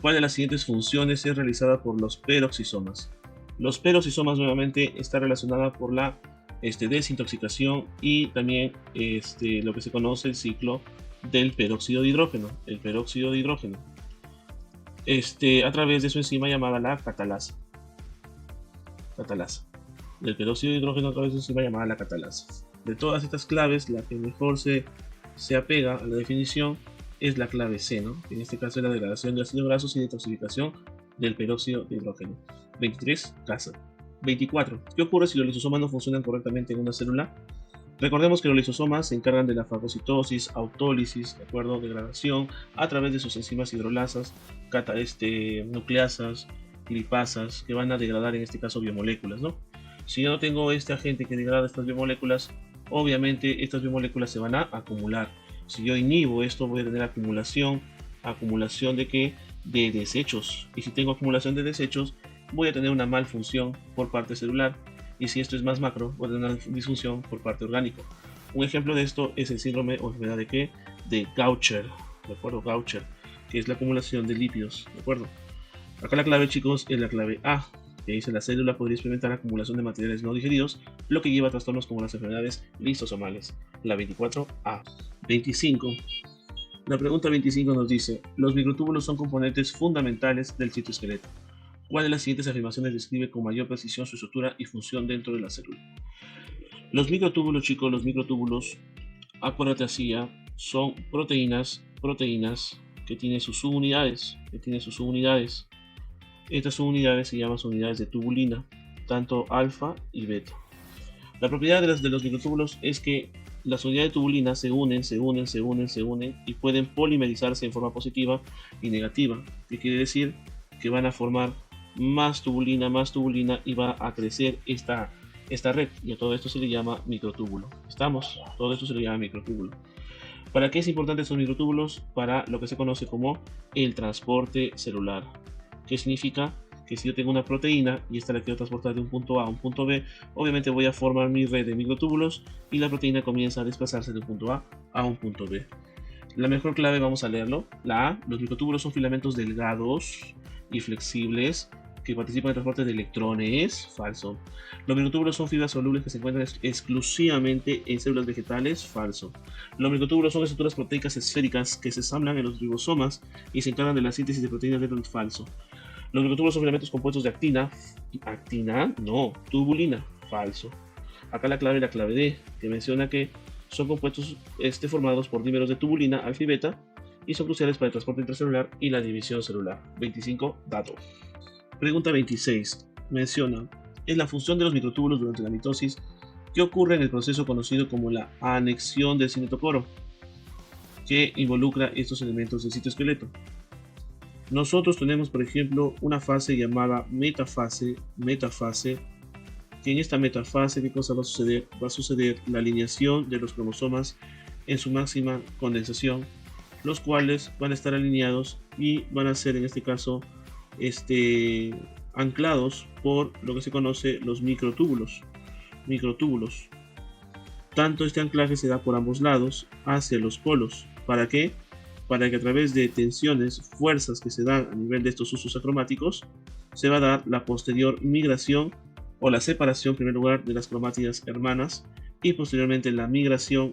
¿Cuál de las siguientes funciones es realizada por los peroxisomas? Los peroxisomas nuevamente está relacionada por la desintoxicación y también lo que se conoce el ciclo del peróxido de hidrógeno. El peróxido de hidrógeno. A través de su enzima llamada la catalasa. Del peróxido de hidrógeno a través de su enzima llamada la catalasa. De todas estas claves, la que mejor se apega a la definición es la clave C, ¿no? En este caso es la degradación de ácidos grasos y detoxificación del peróxido de hidrógeno. 23, casa. 24. ¿Qué ocurre si los lisosomas no funcionan correctamente en una célula? Recordemos que los lisosomas se encargan de la fagocitosis, autólisis, ¿de acuerdo? Degradación a través de sus enzimas hidrolasas, nucleasas, lipasas, que van a degradar en este caso biomoléculas, ¿no? Si yo no tengo este agente que degrada estas biomoléculas, obviamente estas biomoléculas se van a acumular. Si yo inhibo esto, voy a tener acumulación de qué? De desechos. Y si tengo acumulación de desechos, voy a tener una malfunción por parte celular. Y si esto es más macro, voy a tener una disfunción por parte orgánica. Un ejemplo de esto es el síndrome o enfermedad de qué? De Gaucher, ¿de acuerdo? Gaucher, que es la acumulación de lípidos, ¿de acuerdo? Acá la clave, chicos, es la clave A, que dice la célula podría experimentar acumulación de materiales no digeridos, lo que lleva a trastornos como las enfermedades lisosomales. La 24A. 25. La pregunta 25 nos dice, los microtúbulos son componentes fundamentales del citoesqueleto. ¿Cuál de las siguientes afirmaciones describe con mayor precisión su estructura y función dentro de la célula? Los microtúbulos, chicos, acuérdate así, son proteínas que tienen sus subunidades, Estas subunidades se llaman unidades de tubulina, tanto alfa y beta. La propiedad de los microtúbulos es que las unidades de tubulina se unen y pueden polimerizarse en forma positiva y negativa, que quiere decir que van a formar más tubulina y va a crecer esta red, y a todo esto se le llama microtúbulo. ¿Estamos? Todo esto se le llama microtúbulo. ¿Para qué es importante estos microtúbulos? Para lo que se conoce como el transporte celular. ¿Qué significa? Que si yo tengo una proteína y esta la quiero transportar de un punto A a un punto B, obviamente voy a formar mi red de microtúbulos y la proteína comienza a desplazarse de un punto A un punto B. La mejor clave, vamos a leerlo. La A, los microtúbulos son filamentos delgados y flexibles que participan en el transporte de electrones. Falso. Los microtúbulos son fibras solubles que se encuentran exclusivamente en células vegetales. Falso. Los microtúbulos son estructuras proteicas esféricas que se ensamblan en los ribosomas y se encargan de la síntesis de proteínas de falso. Los microtúbulos son filamentos compuestos de actina. Actina, no. Tubulina. Falso. Acá la clave D, que menciona que son compuestos formados por dímeros de tubulina, alfa y beta, y son cruciales para el transporte intracelular y la división celular. 25, dato. Pregunta 26. Menciona, es la función de los microtúbulos durante la mitosis que ocurre en el proceso conocido como la anexión del cinetocoro, que involucra estos elementos del citoesqueleto. Nosotros tenemos, por ejemplo, una fase llamada metafase, que en esta metafase, ¿qué cosa va a suceder? Va a suceder la alineación de los cromosomas en su máxima condensación, los cuales van a estar alineados y van a ser, en este caso, anclados por lo que se conoce los microtúbulos. Tanto este anclaje se da por ambos lados hacia los polos. ¿Para qué? Para que a través de tensiones, fuerzas que se dan a nivel de estos usos acromáticos, se va a dar la posterior migración o la separación, en primer lugar, de las cromátidas hermanas y posteriormente la migración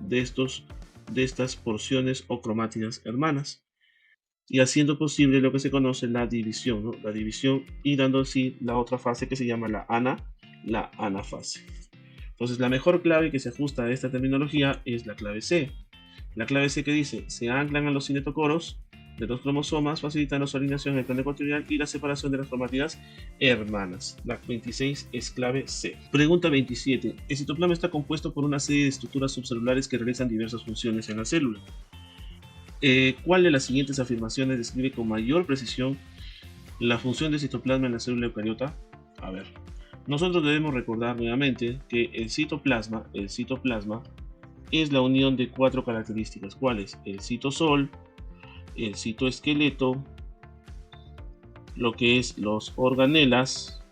de estas porciones o cromátidas hermanas, y haciendo posible lo que se conoce la división, ¿no? La división, y dando así la otra fase que se llama la anafase. Entonces la mejor clave que se ajusta a esta terminología es la clave C. La clave C, que dice, se anclan a los cinetocoros de los cromosomas, facilitando su alineación en el plano ecuatorial y la separación de las cromátidas hermanas. La 26 es clave C. Pregunta 27. El citoplasma está compuesto por una serie de estructuras subcelulares que realizan diversas funciones en la célula. ¿Cuál de las siguientes afirmaciones describe con mayor precisión la función del citoplasma en la célula eucariota? A ver, nosotros debemos recordar nuevamente que el citoplasma es la unión de 4 características. ¿Cuáles? El citosol, el citoesqueleto, lo que es los organelas,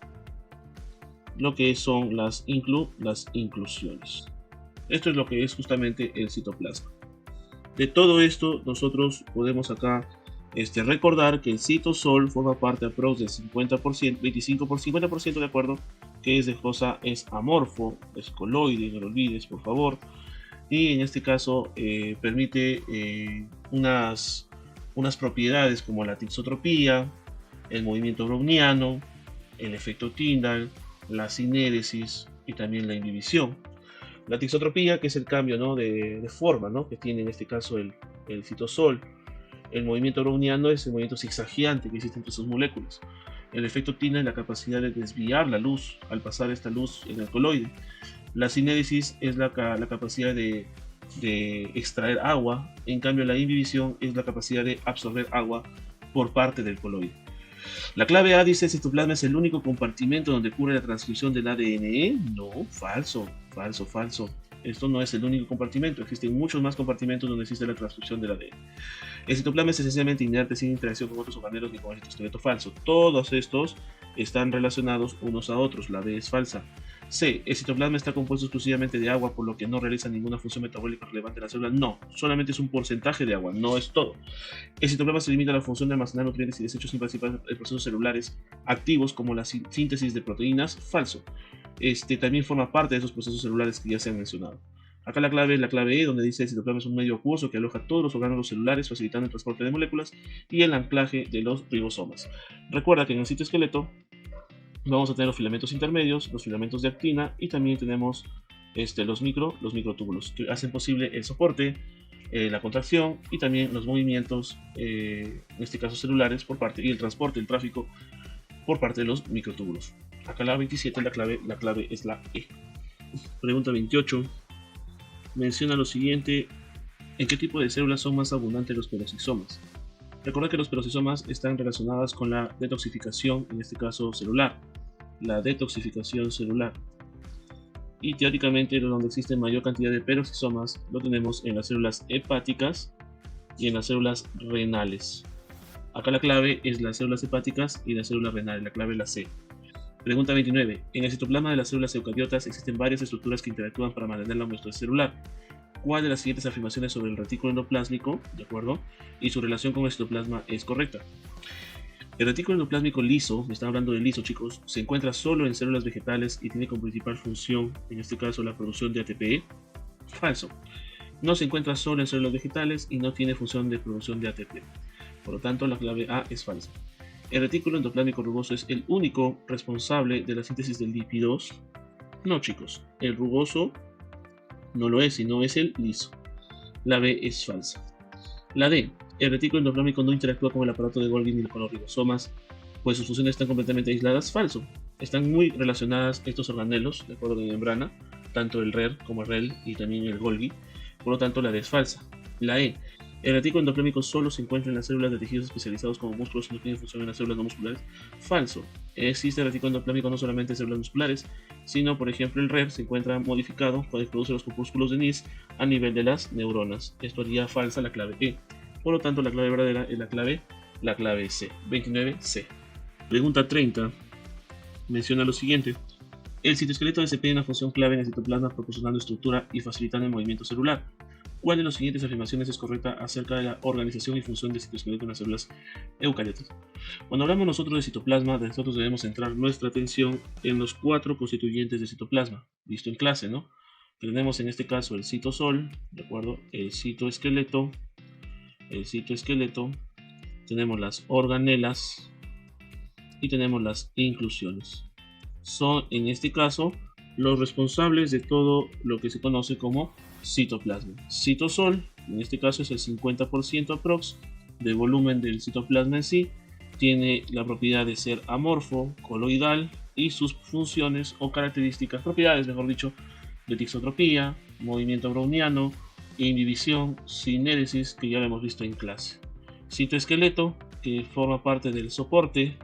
lo que son las inclusiones. Esto es lo que es justamente el citoplasma. De todo esto nosotros podemos acá recordar que el citosol forma parte aproximadamente del 50%, 25%, 50% de acuerdo, que es de cosa, es amorfo, es coloide, no lo olvides por favor, y en este caso permite unas propiedades como la tixotropía, el movimiento browniano, el efecto Tyndall, la sinéresis y también la inhibición. La tixotropía, que es el cambio, ¿no?, de forma, ¿no?, que tiene en este caso el citosol. El movimiento browniano es el movimiento zigzagueante que existe entre sus moléculas. El efecto Tyndall es la capacidad de desviar la luz al pasar esta luz en el coloide. La sinéresis es la capacidad de extraer agua, en cambio la inhibición es la capacidad de absorber agua por parte del coloide. La clave A dice: el citoplasma es el único compartimento donde ocurre la transcripción del ADN. No, falso, falso, falso. Esto no es el único compartimento, existen muchos más compartimentos donde existe la transcripción del ADN. El citoplasma es esencialmente inerte, sin interacción con otros organelos ni con el citoesqueleto. Falso. Todos estos están relacionados unos a otros. La B es falsa. C. El citoplasma está compuesto exclusivamente de agua, por lo que no realiza ninguna función metabólica relevante en la célula. No, solamente es un porcentaje de agua, no es todo. El citoplasma se limita a la función de almacenar nutrientes y desechos sin participar en procesos celulares activos como la síntesis de proteínas. Falso. También forma parte de esos procesos celulares que ya se han mencionado. Acá la clave es la clave E, donde dice: el citoplasma es un medio acuoso que aloja todos los órganos celulares, facilitando el transporte de moléculas y el anclaje de los ribosomas. Recuerda que en el citoesqueleto vamos a tener los filamentos intermedios, los filamentos de actina, y también tenemos los microtúbulos, que hacen posible el soporte, la contracción y también los movimientos, en este caso celulares, por parte, y el transporte, el tráfico por parte de los microtúbulos. Acá la 27, la clave es la E. Pregunta 28. Menciona lo siguiente: ¿en qué tipo de células son más abundantes los peroxisomas? Recuerda que los peroxisomas están relacionados con la detoxificación, en este caso celular. La detoxificación celular. Y teóricamente donde existe mayor cantidad de peroxisomas lo tenemos en las células hepáticas y en las células renales. Acá la clave es las células hepáticas y las células renales, la clave es la C. Pregunta 29. En el citoplasma de las células eucariotas existen varias estructuras que interactúan para mantener la homeostasis celular. ¿Cuál de las siguientes afirmaciones sobre el retículo endoplásmico, de acuerdo, y su relación con el citoplasma es correcta? El retículo endoplásmico liso, me están hablando de liso, chicos, se encuentra solo en células vegetales y tiene como principal función, en este caso, la producción de ATP. Falso. No se encuentra solo en células vegetales y no tiene función de producción de ATP. Por lo tanto, la clave A es falsa. ¿El retículo endoplásmico rugoso es el único responsable de la síntesis de lípidos? No, chicos. El rugoso no lo es, sino es el liso. La B es falsa. La D. El retículo endoplásmico no interactúa con el aparato de Golgi ni con los ribosomas, pues sus funciones están completamente aisladas. Falso. Están muy relacionadas estos organelos, de acuerdo con la membrana, tanto el RER como el REL y también el Golgi. Por lo tanto, la D es falsa. La E. El retículo endoplásmico solo se encuentra en las células de tejidos especializados como músculos y no tiene función en las células no musculares. Falso. Existe el retículo endoplásmico no solamente en células musculares, sino, por ejemplo, el RER se encuentra modificado cuando produce los corpúsculos de Nis a nivel de las neuronas. Esto haría falsa la clave E. Por lo tanto, la clave verdadera es la clave C. 29C. Pregunta 30. Menciona lo siguiente: el citoesqueleto desempeña una función clave en el citoplasma, proporcionando estructura y facilitando el movimiento celular. ¿Cuál de las siguientes afirmaciones es correcta acerca de la organización y función del citoesqueleto en las células eucariotas? Cuando hablamos nosotros de citoplasma, nosotros debemos centrar nuestra atención en los 4 constituyentes del citoplasma, visto en clase, ¿no? Tenemos en este caso el citosol, ¿de acuerdo? El citoesqueleto, tenemos las organelas y tenemos las inclusiones. Son, en este caso, los responsables de todo lo que se conoce como citoplasma. Citosol, en este caso, es el 50% aprox del volumen del citoplasma en sí. Tiene la propiedad de ser amorfo, coloidal, y sus funciones o características, propiedades, mejor dicho, de tixotropía, movimiento browniano, inhibición, sinéresis, que ya lo hemos visto en clase. Citoesqueleto, que forma parte del soporte,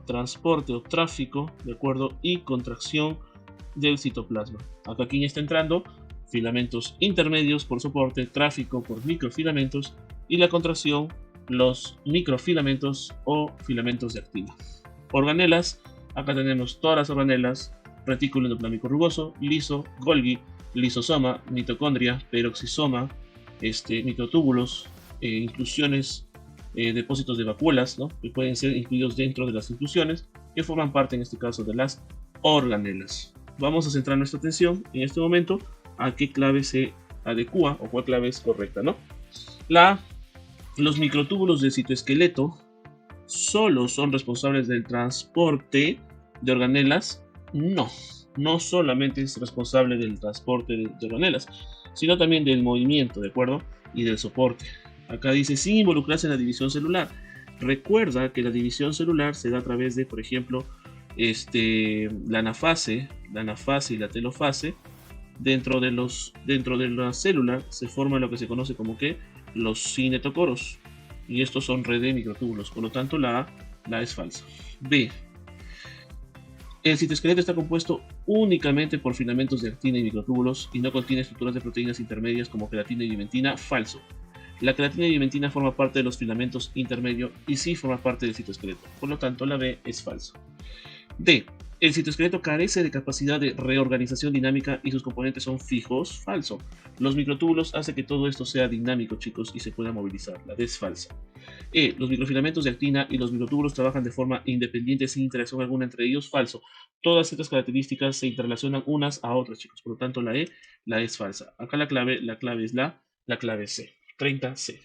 transporte o tráfico, de acuerdo, y contracción del citoplasma. Acá, ¿quién está entrando? filamentos intermedios por soporte, tráfico por microfilamentos y la contracción, los microfilamentos o filamentos de actina. Organelas, acá tenemos todas las organelas: retículo endoplámico rugoso, liso, Golgi, lisosoma, mitocondria, peroxisoma, microtúbulos, inclusiones, depósitos de vacuolas, ¿no?, que pueden ser incluidos dentro de las inclusiones, que forman parte en este caso de las organelas. Vamos a centrar nuestra atención en este momento a qué clave se adecua o cuál clave es correcta, ¿no? Los microtúbulos del citoesqueleto solo son responsables del transporte de organelas. No solamente es responsable del transporte de organelas, sino también del movimiento, ¿de acuerdo? Y del soporte. Acá dice, sin involucrarse en la división celular. Recuerda que la división celular se da a través de, por ejemplo, la anafase y la telofase. Dentro de la célula se forma lo que se conoce como que los cinetocoros, y estos son red de microtúbulos. Por lo tanto, la A es falsa. B. El citoesqueleto está compuesto únicamente por filamentos de actina y microtúbulos y no contiene estructuras de proteínas intermedias como queratina y vimentina. Falso. La queratina y vimentina forma parte de los filamentos intermedios y sí forma parte del citoesqueleto. Por lo tanto, la B es falso. D. El citoesqueleto carece de capacidad de reorganización dinámica y sus componentes son fijos. Falso. Los microtúbulos hacen que todo esto sea dinámico, chicos, y se pueda movilizar. La D es falsa. E. Los microfilamentos de actina y los microtúbulos trabajan de forma independiente sin interacción alguna entre ellos. Falso. Todas estas características se interrelacionan unas a otras, chicos. Por lo tanto, la E es falsa. Acá la clave es la clave C. 30C.